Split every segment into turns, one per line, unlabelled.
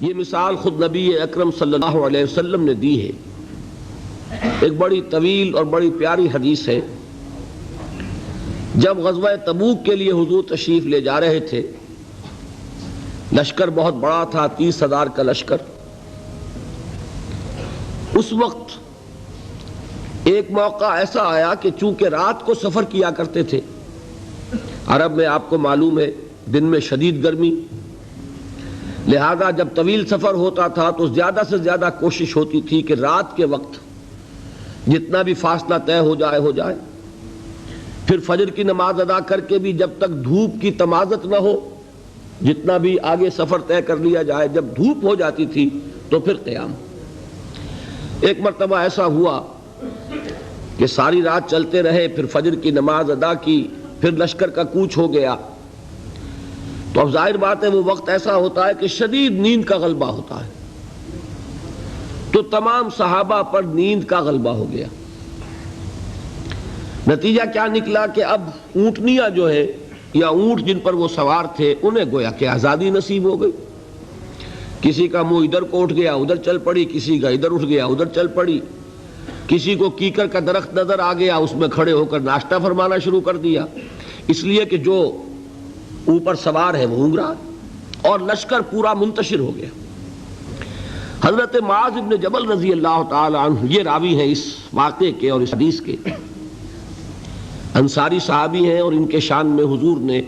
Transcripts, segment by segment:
یہ مثال خود نبی اکرم صلی اللہ علیہ وسلم نے دی ہے۔ ایک بڑی طویل اور بڑی پیاری حدیث ہے۔ جب غزوہ تبوک کے لیے حضور تشریف لے جا رہے تھے، لشکر بہت بڑا تھا، 30,000 کا لشکر۔ اس وقت ایک موقع ایسا آیا کہ چونکہ رات کو سفر کیا کرتے تھے، عرب میں آپ کو معلوم ہے دن میں شدید گرمی، لہذا جب طویل سفر ہوتا تھا تو زیادہ سے زیادہ کوشش ہوتی تھی کہ رات کے وقت جتنا بھی فاصلہ طے ہو جائے، پھر فجر کی نماز ادا کر کے بھی جب تک دھوپ کی تمازت نہ ہو، جتنا بھی آگے سفر طے کر لیا جائے، جب دھوپ ہو جاتی تھی تو پھر قیام۔ ایک مرتبہ ایسا ہوا کہ ساری رات چلتے رہے، پھر فجر کی نماز ادا کی، پھر لشکر کا کوچ ہو گیا، تو اب ظاہر بات ہے وہ وقت ایسا ہوتا ہے کہ شدید نیند کا غلبہ ہوتا ہے، تو تمام صحابہ پر نیند کا غلبہ ہو گیا۔ نتیجہ کیا نکلا کہ اب اونٹنیاں جو ہے یا اونٹ جن پر وہ سوار تھے، انہیں گویا کہ آزادی نصیب ہو گئی۔ کسی کا منہ ادھر کو اٹھ گیا ادھر چل پڑی، کسی کا ادھر اٹھ گیا ادھر چل پڑی، کسی کو کیکر کا درخت نظر آ گیا، اس میں کھڑے ہو کر ناشتہ فرمانا شروع کر دیا، اس لیے کہ جو اوپر سوار ہے وہ اونگ رہا، اور لشکر پورا منتشر ہو گیا۔ حضرت معاذ بن جبل رضی اللہ تعالی عنہ یہ راوی ہیں اس واقعے کے اور اس حدیث کے، انصاری صحابی ہیں، اور ان کے شان میں حضور نے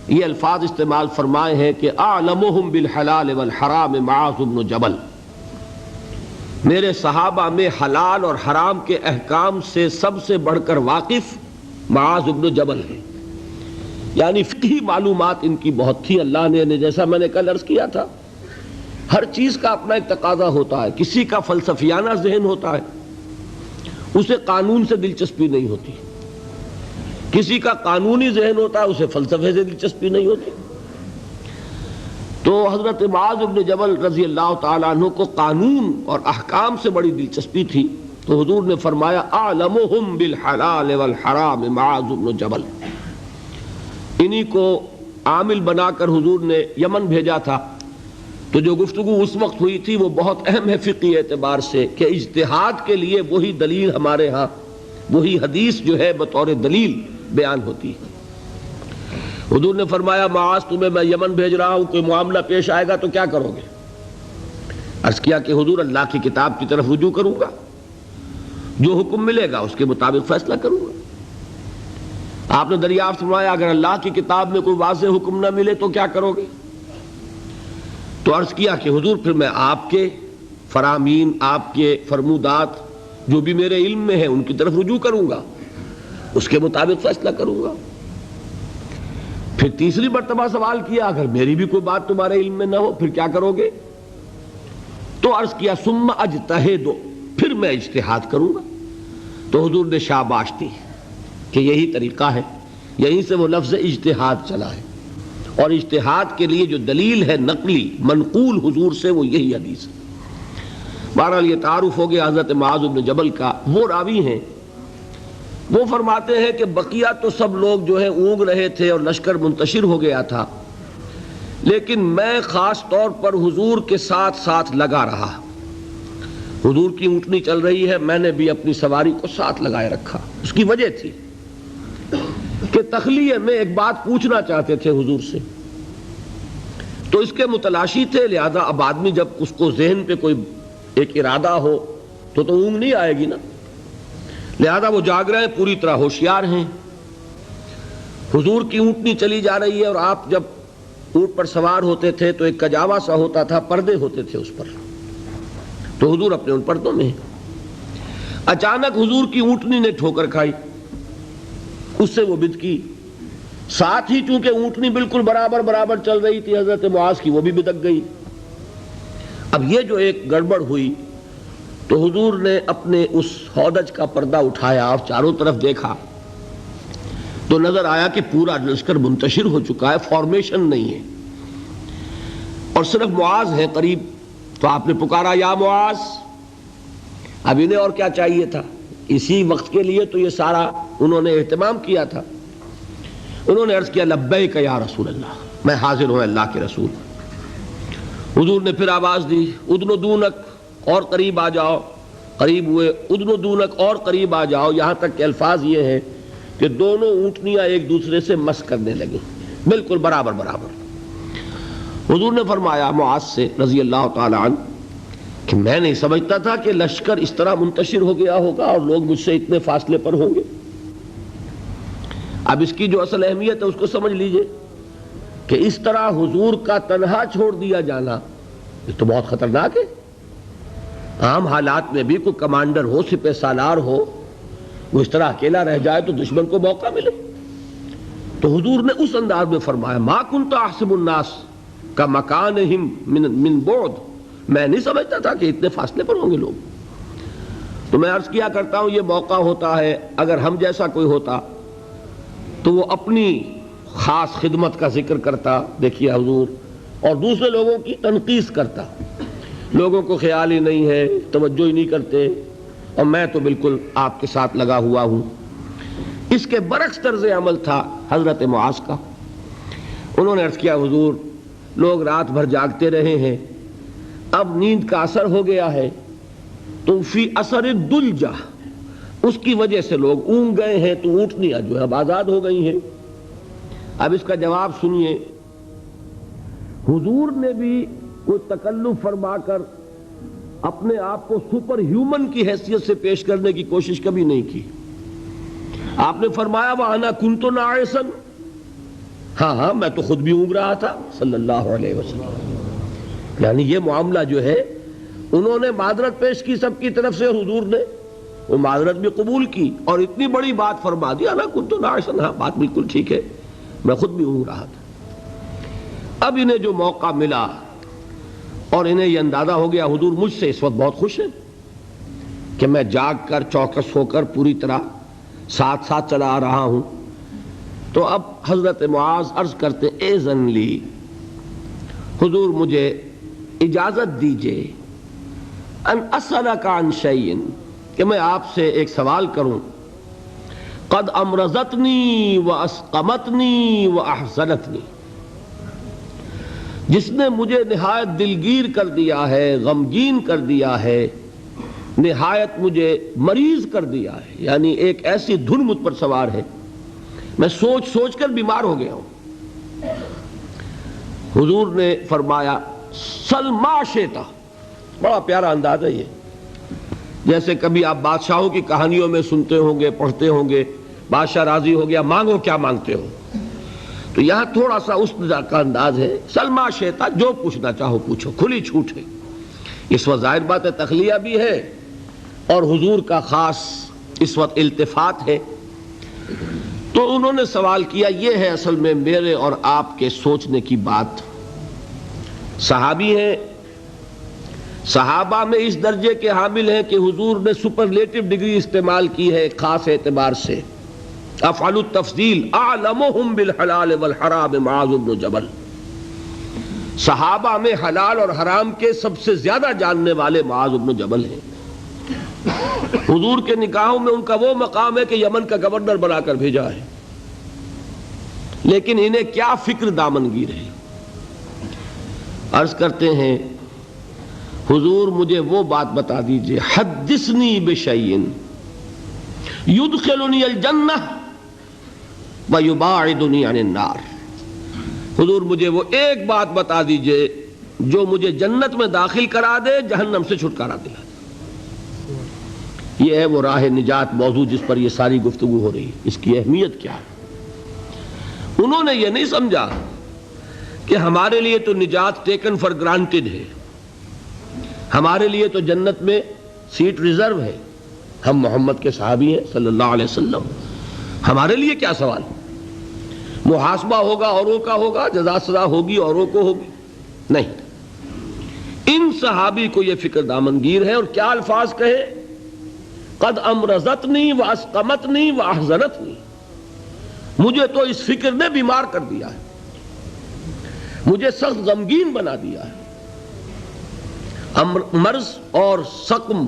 یہ الفاظ استعمال فرمائے ہیں کہ اعلمہم بالحلال والحرام معاذ بن جبل، میرے صحابہ میں حلال اور حرام کے احکام سے سب سے بڑھ کر واقف معاذ بن جبل ہے۔ یعنی فقہی معلومات ان کی بہت تھی۔ اللہ نے جیسا میں نے کل عرض کیا تھا، ہر چیز کا اپنا ایک تقاضا ہوتا ہے۔ کسی کا فلسفیانہ ذہن ہوتا ہے، اسے قانون سے دلچسپی نہیں ہوتی، کسی کا قانونی ذہن ہوتا ہے، اسے فلسفے سے دلچسپی نہیں ہوتی۔ تو حضرت معاذ بن جبل رضی اللہ تعالیٰ عنہ کو قانون اور احکام سے بڑی دلچسپی تھی، تو حضور نے فرمایا اعلمہم بالحلال والحرام معاذ بن جبل۔ انہی کو عامل بنا کر حضور نے یمن بھیجا تھا۔ تو جو گفتگو اس وقت ہوئی تھی وہ بہت اہم ہے فقہی اعتبار سے، کہ اجتہاد کے لیے وہی دلیل ہمارے ہاں، وہی حدیث جو ہے بطور دلیل بیان ہوتی ہے۔ حضور نے فرمایا معاذ تمہیں میں یمن بھیج رہا ہوں، کوئی معاملہ پیش آئے گا تو کیا کرو گے؟ عرض کیا کہ حضور اللہ کی کتاب کی طرف رجوع کروں گا، جو حکم ملے گا اس کے مطابق فیصلہ کروں گا۔ آپ نے دریافت فرمایا اگر اللہ کی کتاب میں کوئی واضح حکم نہ ملے تو کیا کرو گے؟ تو عرض کیا کہ حضور پھر میں آپ کے فرامین، آپ کے فرمودات جو بھی میرے علم میں ہیں ان کی طرف رجوع کروں گا، اس کے مطابق فیصلہ کروں گا۔ پھر تیسری مرتبہ سوال کیا اگر میری بھی کوئی بات تمہارے علم میں نہ ہو پھر کیا کرو گے؟ تو عرض کیا ثم اجتہد، پھر میں اجتہاد کروں گا۔ تو حضور نے شاباش دی کہ یہی طریقہ ہے، یہیں سے وہ لفظ اجتہاد چلا ہے، اور اجتہاد کے لیے جو دلیل ہے نقلی منقول حضور سے وہ یہی حدیث ہے۔ بہرحال یہ تعارف ہو گیا حضرت معاذ بن جبل کا۔ وہ راوی ہیں، وہ فرماتے ہیں کہ بقیہ تو سب لوگ جو ہیں اونگ رہے تھے اور لشکر منتشر ہو گیا تھا، لیکن میں خاص طور پر حضور کے ساتھ ساتھ لگا رہا۔ حضور کی اونٹنی چل رہی ہے، میں نے بھی اپنی سواری کو ساتھ لگائے رکھا۔ اس کی وجہ تھی کہ تخلیہ میں ایک بات پوچھنا چاہتے تھے حضور سے، تو اس کے متلاشی تھے، لہذا اب آدمی جب اس کو ذہن پہ کوئی ایک ارادہ ہو تو اونگ نہیں آئے گی نا، لہذا وہ جاگ رہے ہیں، پوری طرح ہوشیار ہیں۔ حضور کی اونٹنی چلی جا رہی ہے، اور آپ جب اونٹ پر سوار ہوتے تھے تو ایک کجاوا سا ہوتا تھا، پردے ہوتے تھے اس پر، تو حضور اپنے ان پردوں میں ہیں۔ اچانک حضور کی اونٹنی نے ٹھوکر کھائی، اس سے وہ بدکی، ساتھ ہی چونکہ اونٹنی بالکل برابر چل رہی تھی حضرت معاذ کی، وہ بھی بدک گئی۔ اب یہ جو ایک گڑبڑ ہوئی تو حضور نے اپنے اس ہودج کا پردہ اٹھایا اور چاروں طرف دیکھا تو نظر آیا کہ پورا لشکر منتشر ہو چکا ہے، فارمیشن نہیں ہے، اور صرف معاذ ہے قریب۔ تو آپ نے پکارا یا معاذ۔ اب انہیں اور کیا چاہیے تھا؟ اسی وقت کے لیے تو یہ سارا انہوں نے اہتمام کیا تھا۔ انہوں نے عرض کیا لبیک یا رسول اللہ، میں حاضر ہوں اللہ کے رسول۔ حضور نے پھر آواز دی ادنو دونک اور قریب آ جاؤ، قریب ہوئے، ادنو دونک اور قریب آ جاؤ، یہاں تک کہ الفاظ یہ ہیں کہ دونوں اونٹنیاں ایک دوسرے سے مس کرنے لگیں، بالکل برابر برابر۔ حضور نے فرمایا معاذ سے رضی اللہ تعالی عنہ کہ میں نہیں سمجھتا تھا کہ لشکر اس طرح منتشر ہو گیا ہوگا اور لوگ مجھ سے اتنے فاصلے پر ہوں گے۔ اب اس کی جو اصل اہمیت ہے اس کو سمجھ لیجئے کہ اس طرح حضور کا تنہا چھوڑ دیا جانا یہ تو بہت خطرناک ہے۔ عام حالات میں بھی کوئی کمانڈر ہو، سپہ سالار ہو، وہ اس طرح اکیلا رہ جائے تو دشمن کو موقع ملے۔ تو حضور نے اس انداز میں فرمایا ما کنت احسب الناس کا مکانہم من بعد، میں نہیں سمجھتا تھا کہ اتنے فاصلے پر ہوں گے لوگ۔ تو میں عرض کیا کرتا ہوں یہ موقع ہوتا ہے اگر ہم جیسا کوئی ہوتا تو وہ اپنی خاص خدمت کا ذکر کرتا، دیکھیے حضور، اور دوسرے لوگوں کی تنقیص کرتا، لوگوں کو خیال ہی نہیں ہے، توجہ ہی نہیں کرتے، اور میں تو بالکل آپ کے ساتھ لگا ہوا ہوں۔ اس کے برعکس طرز عمل تھا حضرت معاذ کا۔ انہوں نے عرض کیا حضور لوگ رات بھر جاگتے رہے ہیں، اب نیند کا اثر ہو گیا ہے، تو فی اثر الدلجہ، اس کی وجہ سے لوگ اونگ گئے ہیں، تو اونٹنیاں جو ہے اب آزاد ہو گئی ہیں۔ اب اس کا جواب سنیے، حضور نے بھی کوئی تکلف فرما کر اپنے آپ کو سپر ہیومن کی حیثیت سے پیش کرنے کی کوشش کبھی نہیں کی۔ آپ نے فرمایا وَأَنَا كُنْتُ نَاعِسًا، ہاں میں تو خود بھی اونگ رہا تھا صلی اللہ علیہ وسلم۔ یعنی یہ معاملہ جو ہے انہوں نے معذرت پیش کی سب کی طرف سے، حضور نے وہ معذرت بھی قبول کی اور اتنی بڑی بات فرما دی انا كنت ناعسا، ہاں بات بالکل ٹھیک ہے، میں خود بھی اونگ رہا تھا۔ اب انہیں جو موقع ملا اور انہیں یہ اندازہ ہو گیا حضور مجھ سے اس وقت بہت خوش ہیں کہ میں جاگ کر چوکس ہو کر پوری طرح ساتھ ساتھ چلا آ رہا ہوں، تو اب حضرت معاذ عرض کرتے اذن لی، حضور مجھے اجازت دیجئے ان اسألک عن شیء، کہ میں آپ سے ایک سوال کروں، قد امرضتنی واسقمتنی واحزنتنی، جس نے مجھے نہایت دلگیر کر دیا ہے، غمگین کر دیا ہے، نہایت مجھے مریض کر دیا ہے، یعنی ایک ایسی دھن مجھ پر سوار ہے، میں سوچ سوچ کر بیمار ہو گیا ہوں۔ حضور نے فرمایا سل ما شئت، بڑا پیارا انداز ہے یہ، جیسے کبھی آپ بادشاہوں کی کہانیوں میں سنتے ہوں گے، پڑھتے ہوں گے، بادشاہ راضی ہو گیا مانگو کیا مانگتے ہو، تو یہاں تھوڑا سا اس کا انداز ہے سل ما شئت، جو پوچھنا چاہو پوچھو، کھلی چھوٹ ہے۔ اس وقت ظاہر بات ہے تخلیہ بھی ہے اور حضور کا خاص اس وقت التفات ہے۔ تو انہوں نے سوال کیا، یہ ہے اصل میں میرے اور آپ کے سوچنے کی بات۔ صحابی ہیں، صحابہ میں اس درجے کے حامل ہیں کہ حضور نے سپرلیٹو ڈگری استعمال کی ہے خاص اعتبار سے، افعل التفضیل اعلمہم بالحلال والحرام معاذ بن جبل، صحابہ میں حلال اور حرام کے سب سے زیادہ جاننے والے معاذ بن جبل ہیں۔ حضور کے نکاحوں میں ان کا وہ مقام ہے کہ یمن کا گورنر بنا کر بھیجا ہے، لیکن انہیں کیا فکر دامنگیر ہے۔ عرض کرتے ہیں حضور مجھے وہ بات بتا دیجئے، حدثنی بشیء یدخلنی الجنہ ویباعدنی عن النار، حضور مجھے وہ ایک بات بتا دیجئے جو مجھے جنت میں داخل کرا دے، جہنم سے چھٹکارا دلا دے۔ یہ ہے وہ راہ نجات موضوع جس پر یہ ساری گفتگو ہو رہی ہے، اس کی اہمیت کیا ہے۔ انہوں نے یہ نہیں سمجھا کہ ہمارے لیے تو نجات ٹیکن فار گرانٹڈ ہے، ہمارے لیے تو جنت میں سیٹ ریزرو ہے، ہم محمد کے صحابی ہیں صلی اللہ علیہ وسلم، ہمارے لیے کیا سوال، محاسبہ ہوگا اوروں کا ہوگا، جزا سزا ہوگی اوروں کو ہوگی، نہیں۔ ان صحابی کو یہ فکر دامنگیر ہے، اور کیا الفاظ کہے، قد امرضتنی واسقمتنی واحزنتنی، مجھے تو اس فکر نے بیمار کر دیا ہے، مجھے سخت غمگین بنا دیا ہے۔ مرض اور سقم،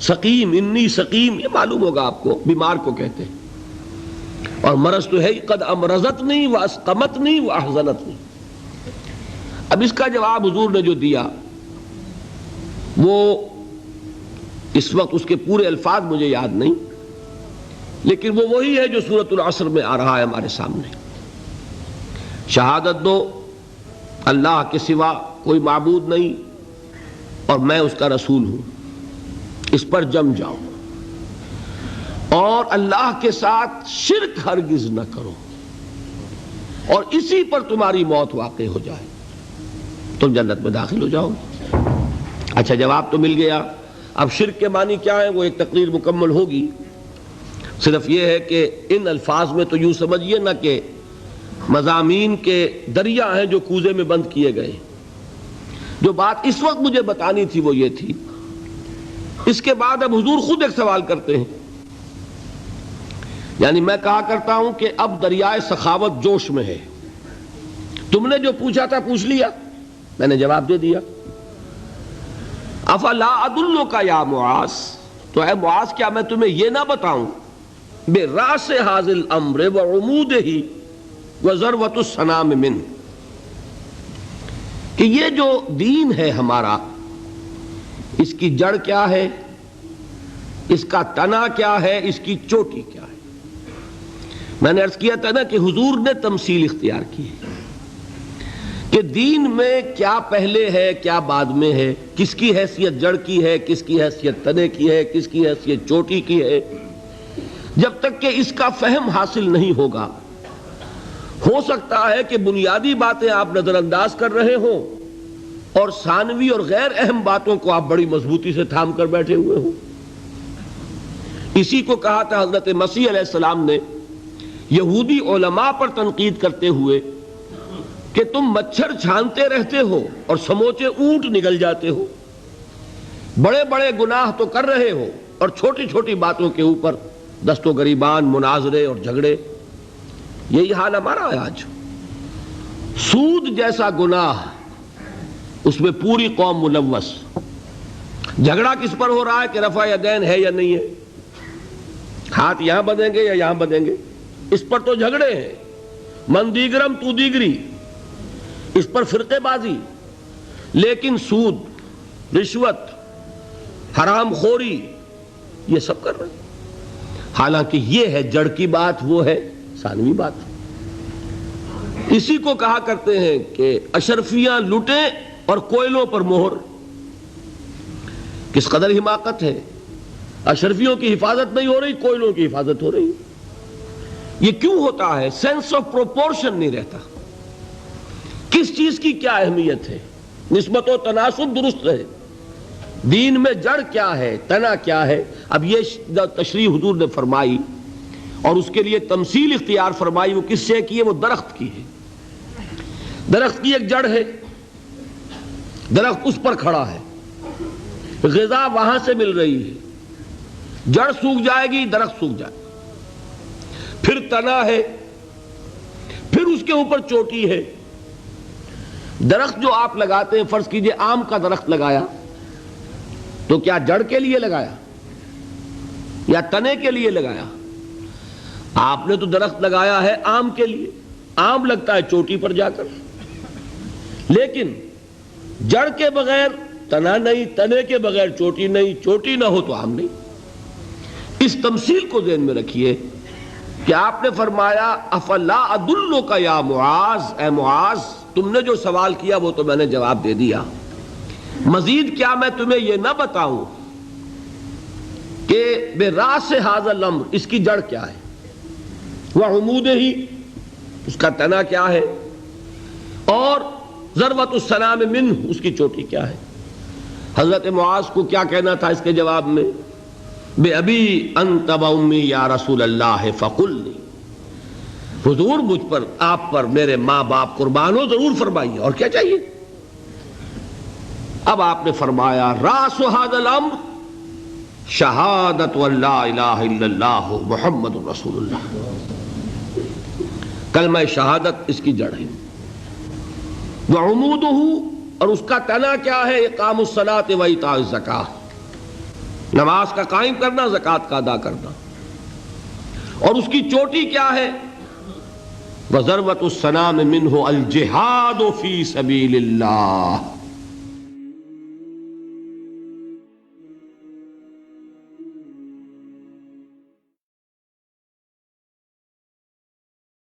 سقیم، انی سقیم، یہ معلوم ہوگا آپ کو، بیمار کو کہتے ہیں، اور مرض تو ہے قد امرضتنی واسقمتنی واحزنتنی۔ اب اس کا جواب حضور نے جو دیا وہ اس وقت اس کے پورے الفاظ مجھے یاد نہیں، لیکن وہ وہی ہے جو سورۃ العصر میں آ رہا ہے ہمارے سامنے۔ شہادت دو اللہ کے سوا کوئی معبود نہیں اور میں اس کا رسول ہوں، اس پر جم جاؤ، اور اللہ کے ساتھ شرک ہرگز نہ کرو، اور اسی پر تمہاری موت واقع ہو جائے، تم جنت میں داخل ہو جاؤ۔ اچھا، جواب تو مل گیا۔ اب شرک کے معنی کیا ہے وہ ایک تقریر مکمل ہوگی، صرف یہ ہے کہ ان الفاظ میں تو یوں سمجھیے نہ کہ مضامین کے دریا ہیں جو کوزے میں بند کیے گئے۔ جو بات اس وقت مجھے بتانی تھی وہ یہ تھی۔ اس کے بعد اب حضور خود ایک سوال کرتے ہیں، یعنی میں کہا کرتا ہوں کہ اب دریائے سخاوت جوش میں ہے، تم نے جو پوچھا تھا پوچھ لیا، میں نے جواب دے دیا۔ افلا ادلک یا معاذ، تو اے معاذ کیا میں تمہیں یہ نہ بتاؤں براس ھذا الامر وعمودہ وذروۃ السنام منہ، کہ یہ جو دین ہے ہمارا، اس کی جڑ کیا ہے، اس کا تنا کیا ہے، اس کی چوٹی کیا ہے۔ میں نے عرض کیا تھا نا کہ حضور نے تمثیل اختیار کی ہے کہ دین میں کیا پہلے ہے کیا بعد میں ہے، کس کی حیثیت جڑ کی ہے، کس کی حیثیت تنے کی ہے، کس کی حیثیت چوٹی کی ہے۔ جب تک کہ اس کا فہم حاصل نہیں ہوگا، ہو سکتا ہے کہ بنیادی باتیں آپ نظر انداز کر رہے ہوں اور ثانوی اور غیر اہم باتوں کو آپ بڑی مضبوطی سے تھام کر بیٹھے ہوئے ہوں۔ اسی کو کہا تھا حضرت مسیح علیہ السلام نے یہودی علماء پر تنقید کرتے ہوئے کہ تم مچھر چھانتے رہتے ہو اور سموچے اونٹ نگل جاتے ہو، بڑے بڑے گناہ تو کر رہے ہو اور چھوٹی چھوٹی باتوں کے اوپر دست و گریبان، مناظرے اور جھگڑے۔ یہی حال ہمارا ہے آج۔ سود جیسا گناہ، اس میں پوری قوم ملوث۔ جھگڑا کس پر ہو رہا ہے کہ رفع یدین ہے یا نہیں ہے، ہاتھ یہاں بدیں گے یا یہاں بدیں گے، اس پر تو جھگڑے ہیں۔ من دیگرم تو دیگری، اس پر فرقے بازی۔ لیکن سود، رشوت، حرام خوری، یہ سب کر رہے ہیں۔ حالانکہ یہ ہے جڑ کی بات، وہ ہے ثانوی بات۔ اسی کو کہا کرتے ہیں کہ اشرفیاں لٹیں اور کوئلوں پر مہر۔ کس قدر حماقت ہے، اشرفیوں کی حفاظت نہیں ہو رہی، کوئلوں کی حفاظت ہو رہی۔ یہ کیوں ہوتا ہے؟ سینس آف پروپورشن نہیں رہتا، کس چیز کی کیا اہمیت ہے، نسبت و تناسب درست ہے، دین میں جڑ کیا ہے، تنا کیا ہے۔ اب یہ تشریح حضور نے فرمائی اور اس کے لیے تمثیل اختیار فرمائی، وہ کس سے کی ہے؟ وہ درخت کی ہے۔ درخت کی ایک جڑ ہے، درخت اس پر کھڑا ہے، غذا وہاں سے مل رہی ہے، جڑ سوکھ جائے گی درخت سوکھ جائے گا۔ پھر تنا ہے، پھر اس کے اوپر چوٹی ہے۔ درخت جو آپ لگاتے ہیں، فرض کیجئے آم کا درخت لگایا تو کیا جڑ کے لیے لگایا یا تنے کے لیے لگایا؟ آپ نے تو درخت لگایا ہے آم کے لیے، آم لگتا ہے چوٹی پر جا کر، لیکن جڑ کے بغیر تنا نہیں، تنے کے بغیر چوٹی نہیں، چوٹی نہ ہو تو آم نہیں۔ اس تمثیل کو ذہن میں رکھیے کہ آپ نے فرمایا افلا ادلک یا معاذ، اے معاذ تم نے جو سوال کیا وہ تو میں نے جواب دے دیا، مزید کیا میں تمہیں یہ نہ بتاؤں کہ براس ھذا الامر، اس کی جڑ کیا ہے، وعمودہ، اس کا تنا کیا ہے، اور ذروۃ السنام منہ، اس کی چوٹی کیا ہے۔ حضرت معاذ کو کیا کہنا تھا اس کے جواب میں؟ بے ابی انت و امی یا رسول اللہ فقلنی، حضور مجھ پر، آپ پر میرے ماں باپ قربان ہو، ضرور فرمائیے، اور کیا چاہیے۔ اب آپ نے فرمایا راس ھذا الامر شہادت ان لا الہ الا اللہ محمد رسول اللہ، کلمہ شہادت اس کی جڑ ہے۔ وعمودہ، اور اس کا تنا کیا ہے؟ اقام الصلاۃ و ایتاء الزکاۃ، نماز کا قائم کرنا، زکوٰۃ کا ادا کرنا۔ اور اس کی چوٹی کیا ہے؟ وضربۃ السنام منہ الجہاد فی سبیل اللہ۔